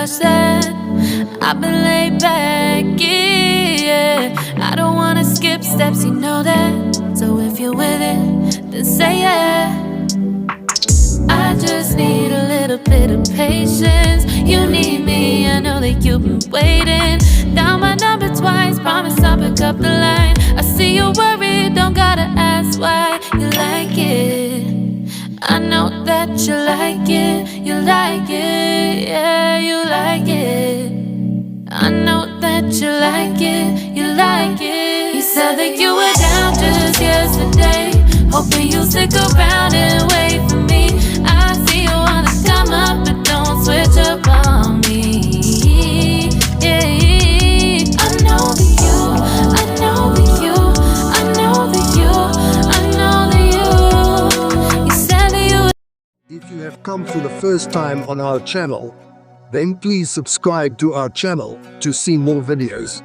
much that I've been laid back, yeah. I don't wanna skip steps, you know that. So if you're with it, then say yeah. I just need a little bit of patience. You need me, I know that you've been waiting. Down my number twice, promise I'll pick up the line. I see you worried, don't gotta ask why. You like it, I know that you like it. You like it, yeah, you like it. I know that you like it, you like it. You said that you were down just yesterday, hoping you'll stick around and wait for me. I see you wanna come up, but don't switch up on me. Yeah, I know that you, I know that you, I know that you, I know that you. You said that you. If you have come for the first time on our channel, then please subscribe to our channel to see more videos.